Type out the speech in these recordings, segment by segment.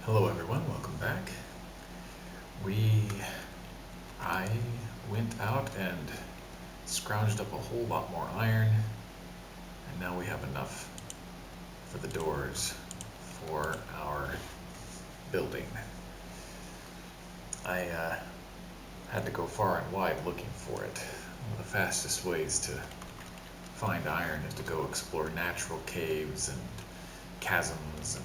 Hello everyone, welcome back. I went out and scrounged up a whole lot more iron, and now we have enough for the doors for our building. I had to go far and wide looking for it. One of the fastest ways to find iron is to go explore natural caves and chasms, and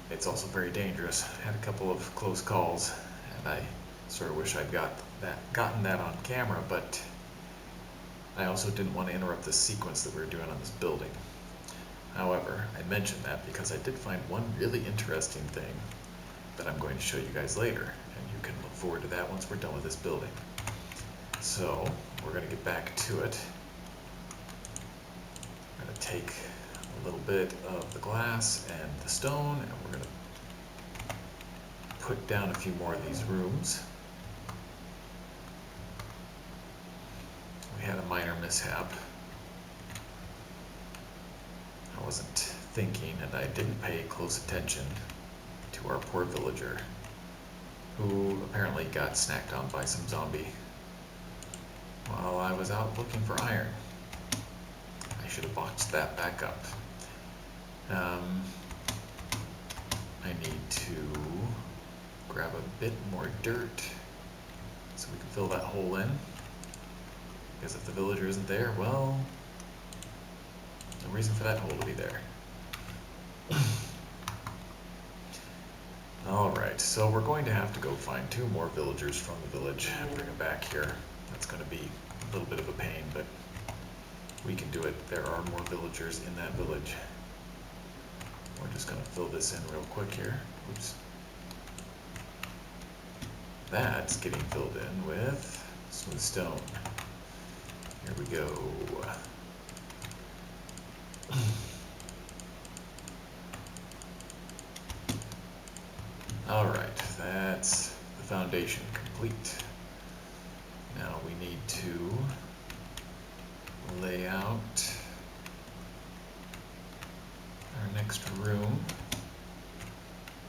it's also very dangerous. I had a couple of close calls, and I sort of wish I'd gotten that on camera, but I also didn't want to interrupt the sequence that we were doing on this building. However, I mentioned that because I did find one really interesting thing that I'm going to show you guys later, and you can look forward to that once we're done with this building. So, we're going to get back to it. I'm going to take a little bit of the glass and the stone, and we're going to put down a few more of these rooms. We had a minor mishap. I wasn't thinking, and I didn't pay close attention to our poor villager, who apparently got snacked on by some zombie while I was out looking for iron. I should have boxed that back up. I need to grab a bit more dirt so we can fill that hole in, because if the villager isn't there, well, no reason for that hole to be there. Alright, so we're going to have to go find 2 more villagers from the village and bring them back here. That's going to be a little bit of a pain, but we can do it. There are more villagers in that village. We're just going to fill this in real quick here. Oops. That's getting filled in with smooth stone. Here we go. Alright, that's the foundation complete. Now we need to lay out our next room,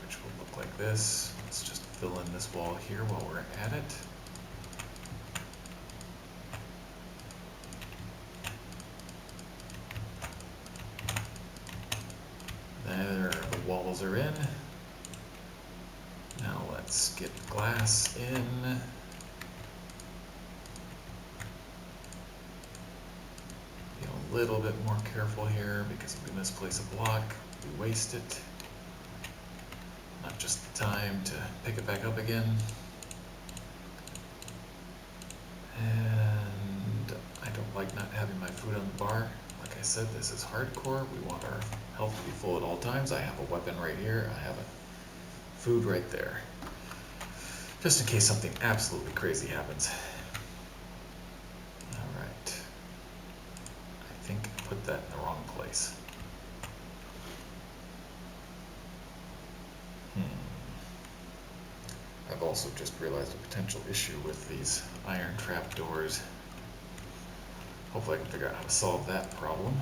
which will look like this. Let's just fill in this wall here while we're at it. There, the walls are in. Now let's get glass in. Be a little bit more careful here, because if we misplace a block, we waste it. Not just the time to pick it back up again. And I don't like not having my food on the bar. Like I said, this is hardcore. We want our health to be full at all times. I have a weapon right here. I have food right there, just in case something absolutely crazy happens. Alright. I think I put that in the wrong place. I've also just realized a potential issue with these iron trapdoors. Hopefully I can figure out how to solve that problem.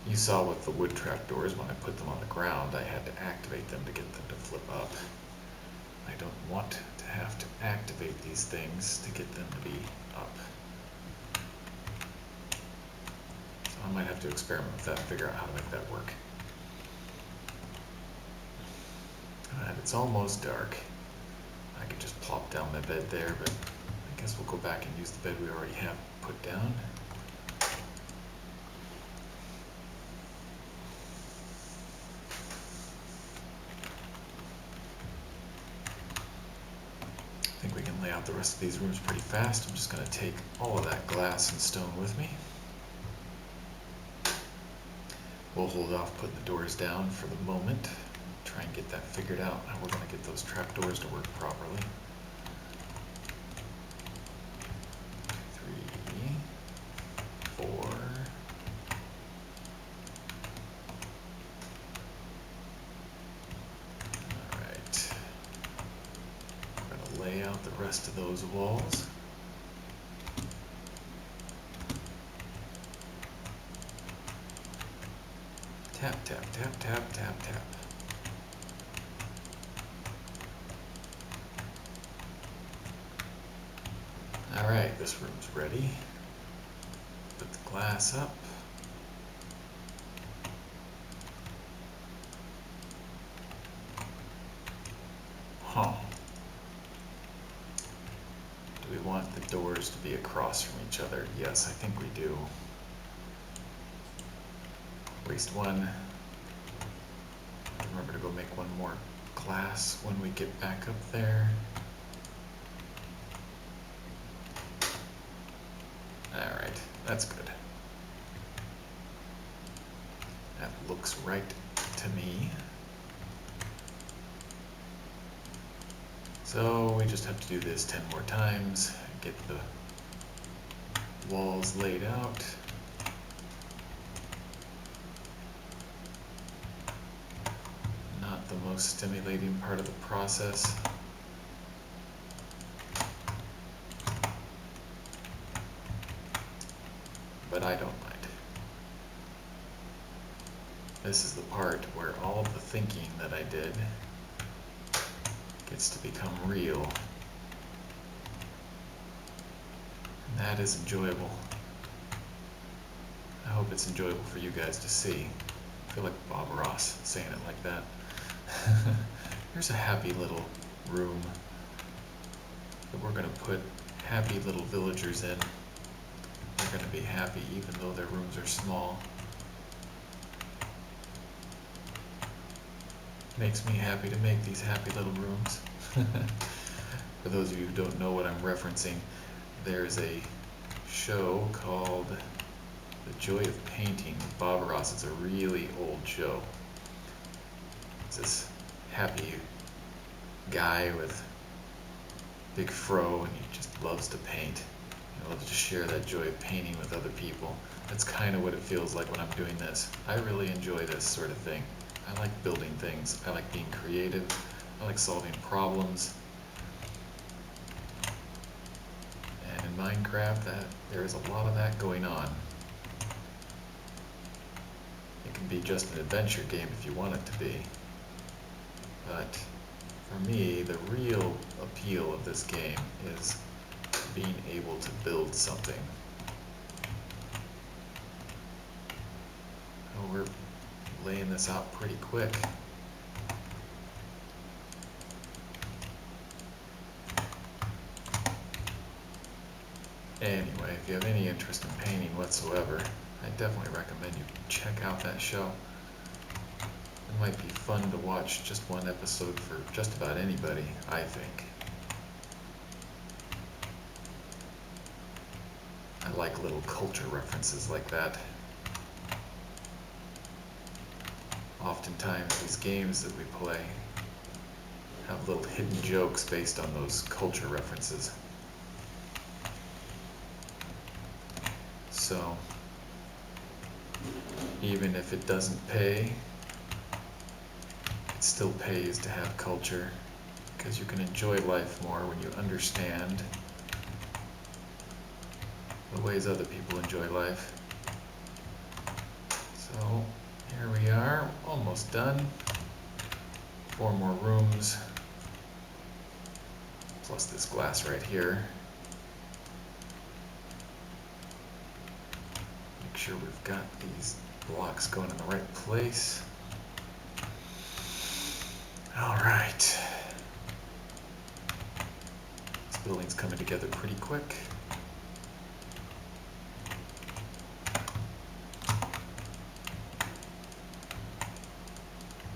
You saw with the wood trapdoors, when I put them on the ground, I had to activate them to get them to flip up. I don't want to have to activate these things to get them to be up. So I might have to experiment with that and figure out how to make that work. Alright, it's almost dark. I could just plop down my bed there, but I guess we'll go back and use the bed we already have put down. I think we can lay out the rest of these rooms pretty fast. I'm just going to take all of that glass and stone with me. We'll hold off putting the doors down for the moment. Try and get that figured out, how we're going to get those trapdoors to work properly. 3, 4. Alright. We're going to lay out the rest of those walls. Tap, tap, tap, tap, tap, tap. Alright, this room's ready. Put the glass up. Huh. Do we want the doors to be across from each other? Yes, I think we do. Waste one. Remember to go make one more glass when we get back up there. Alright, that's good. That looks right to me. So we just have to do this 10 more times, get the walls laid out. Not the most stimulating part of the process. But I don't mind. This is the part where all of the thinking that I did gets to become real. And that is enjoyable. I hope it's enjoyable for you guys to see. I feel like Bob Ross saying it like that. Here's a happy little room that we're going to put happy little villagers in. They're going to be happy even though their rooms are small. Makes me happy to make these happy little rooms. For those of you who don't know what I'm referencing, there's a show called The Joy of Painting with Bob Ross. It's a really old show. It's this happy guy with big fro, and he just loves to paint. He loves to share that joy of painting with other people. That's kind of what it feels like when I'm doing this. I really enjoy this sort of thing. I like building things. I like being creative. I like solving problems. And in Minecraft, there is a lot of that going on. It can be just an adventure game if you want it to be. But for me, the real appeal of this game is being able to build something. Oh, we're laying this out pretty quick. Anyway, if you have any interest in painting whatsoever, I definitely recommend you check out that show. It might be fun to watch just one episode for just about anybody, I think. I like little culture references like that. Oftentimes these games that we play have little hidden jokes based on those culture references. So, even if it doesn't pay, it still pays to have culture, because you can enjoy life more when you understand the ways other people enjoy life. So, here we are, almost done. 4 more rooms, plus this glass right here. Make sure we've got these blocks going in the right place. Alright. This building's coming together pretty quick.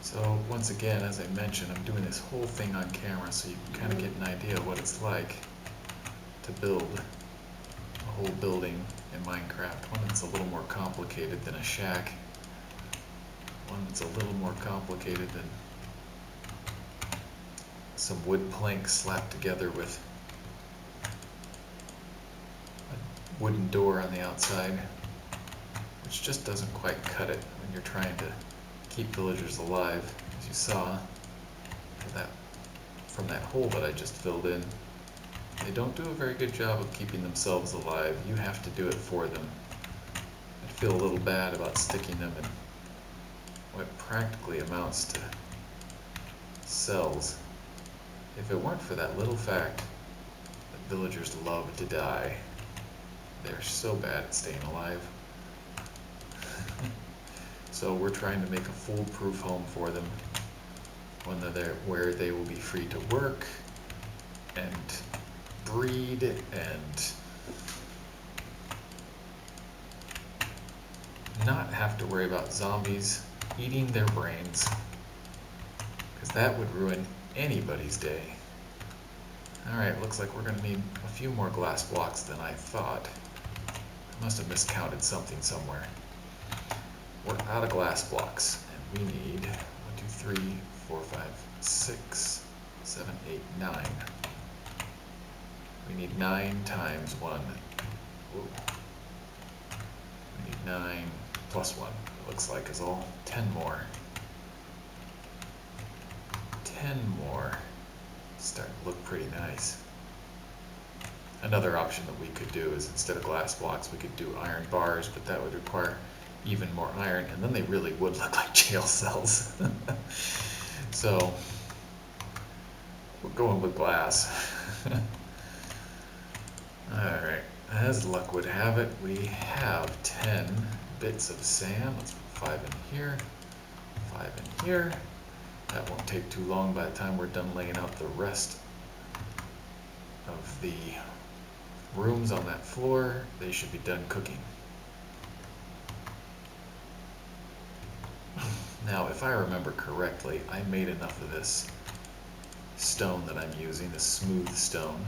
So once again, as I mentioned, I'm doing this whole thing on camera so you can kind of get an idea of what it's like to build a whole building in Minecraft. One that's a little more complicated than a shack. One that's a little more complicated than some wood planks slapped together with a wooden door on the outside, which just doesn't quite cut it when you're trying to keep villagers alive, as you saw from that hole that I just filled in. They don't do a very good job of keeping themselves alive. You have to do it for them. I feel a little bad about sticking them in what practically amounts to cells. If it weren't for that little fact that Villagers love to die. They're so bad at staying alive. So we're trying to make a foolproof home for them, one where they will be free to work and breed and not have to worry about zombies eating their brains, because that would ruin anybody's day. Alright, looks like we're going to need a few more glass blocks than I thought. I must have miscounted something somewhere. We're out of glass blocks, and we need 1, 2, 3, 4, 5, 6, 7, 8, 9. We need 9 times 1. Ooh. We need 9 plus 1, it looks like, is all 10 more. 10 more. Starting to look pretty nice. Another option that we could do is, instead of glass blocks, we could do iron bars, but that would require even more iron, and then they really would look like jail cells. So we're going with glass. Alright, as luck would have it, we have 10 bits of sand. Let's put 5 in here, 5 in here. That won't take too long. By the time we're done laying out the rest of the rooms on that floor, they should be done cooking. Now, if I remember correctly, I made enough of this stone that I'm using, this smooth stone,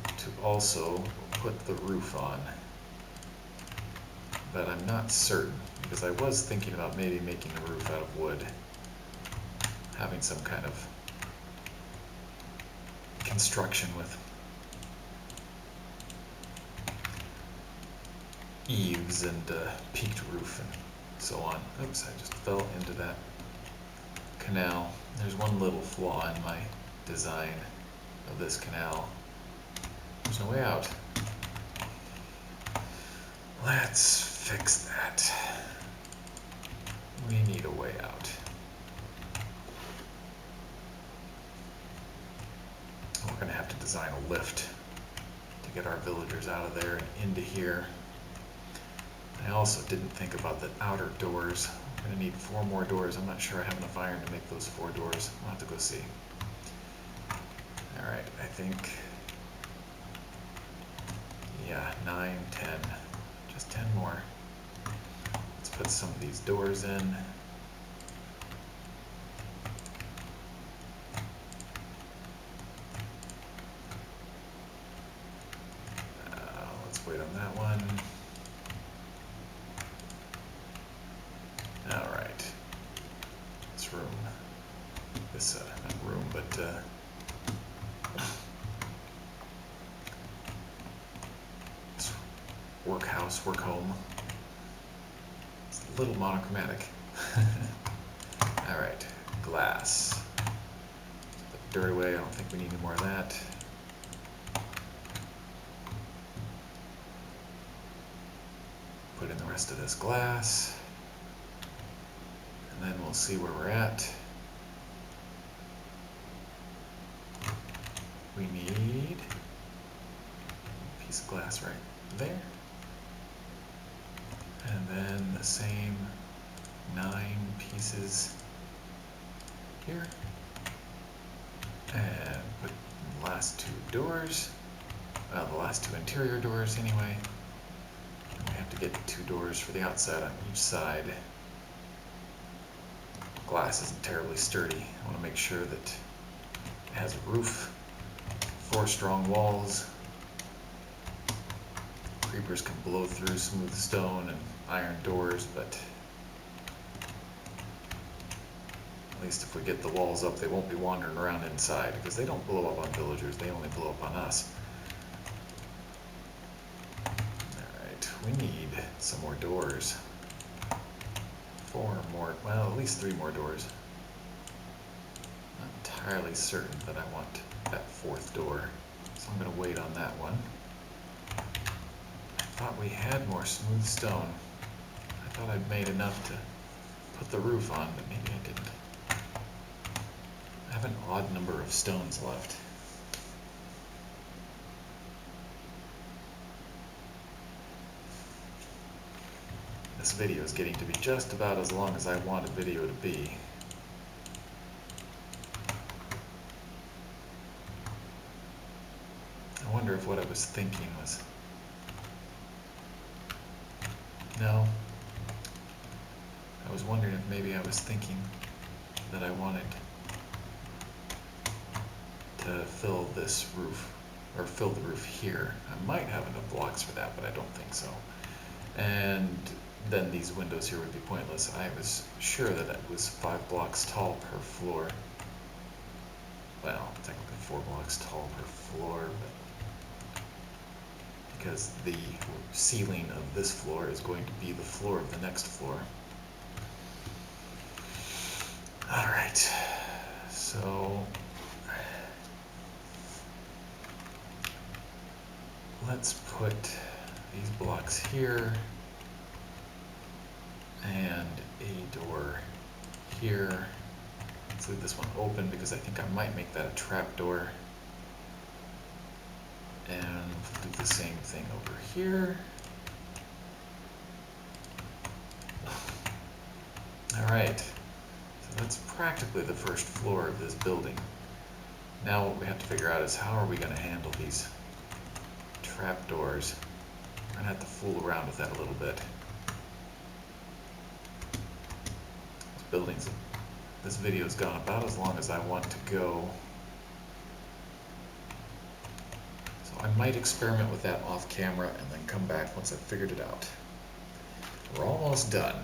to also put the roof on. But I'm not certain, because I was thinking about maybe making the roof out of wood, having some kind of construction with eaves and peaked roof and so on. Oops, I just fell into that canal. There's one little flaw in my design of this canal. There's no way out. Let's fix that. We need a way out. We're going to have to design a lift to get our villagers out of there and into here. I also didn't think about the outer doors. I'm going to need 4 more doors. I'm not sure I have enough iron to make those 4 doors. I'll have to go see. Alright, I think, yeah, 9, 10. Just 10 more. Let's put some of these doors in. Let's wait on that one. Alright. This room. This, not room, but, this workhouse, work home. It's a little monochromatic. Alright, glass. Put the dirt away, I don't think we need any more of that. Put in the rest of this glass. And then we'll see where we're at. We need a piece of glass right there. And then the same 9 pieces here. And put the last 2 doors. Well, the last 2 interior doors anyway. And we have to get 2 doors for the outside on each side. Glass isn't terribly sturdy. I want to make sure that it has a roof, 4 strong walls. Creepers can blow through smooth stone and iron doors, but at least if we get the walls up, they won't be wandering around inside, because they don't blow up on villagers, they only blow up on us. Alright, we need some more doors. 4 more, well, at least 3 more doors. Not entirely certain that I want that 4th door, so I'm going to wait on that one. I thought we had more smooth stone. I thought I'd made enough to put the roof on, but maybe I didn't. I have an odd number of stones left. This video is getting to be just about as long as I want a video to be. I wonder if what I was thinking was... No. I was wondering if maybe I was thinking that I wanted to fill this roof, or fill the roof here. I might have enough blocks for that, but I don't think so. And then these windows here would be pointless. I was sure that it was 5 blocks tall per floor. Well, technically 4 blocks tall per floor, but because the ceiling of this floor is going to be the floor of the next floor. Alright, so let's put these blocks here and a door here. Let's leave this one open because I think I might make that a trap door. And we'll do the same thing over here. Alright, so that's practically the first floor of this building. Now what we have to figure out is how are we going to handle these trapdoors. We're going to have to fool around with that a little bit. This video's gone about as long as I want to go. So I might experiment with that off camera and then come back once I've figured it out. We're almost done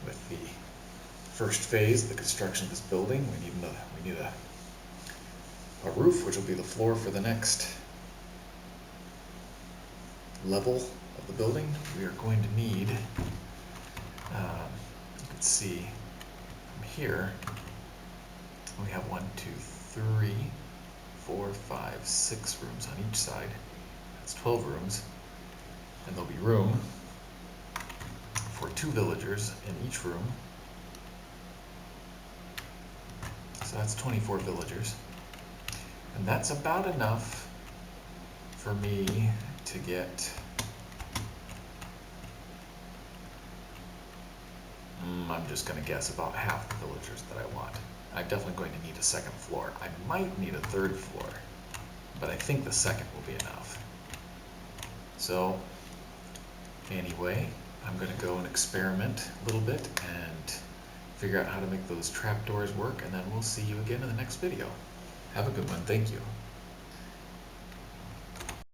with the first phase of the construction of this building. We need a roof, which will be the floor for the next level of the building. We are going to need, you can see from here, we have 1, 2, 3, 4, 5, 6 rooms on each side. That's 12 rooms, and there'll be room for 2 villagers in each room. So that's 24 villagers, and that's about enough for me to get I'm just going to guess about half the villagers that I want. I'm definitely going to need a second floor. I might need a third floor, but I think the second will be enough. So anyway, I'm going to go and experiment a little bit and figure out how to make those trapdoors work, and then we'll see you again in the next video. Have a good one. Thank you.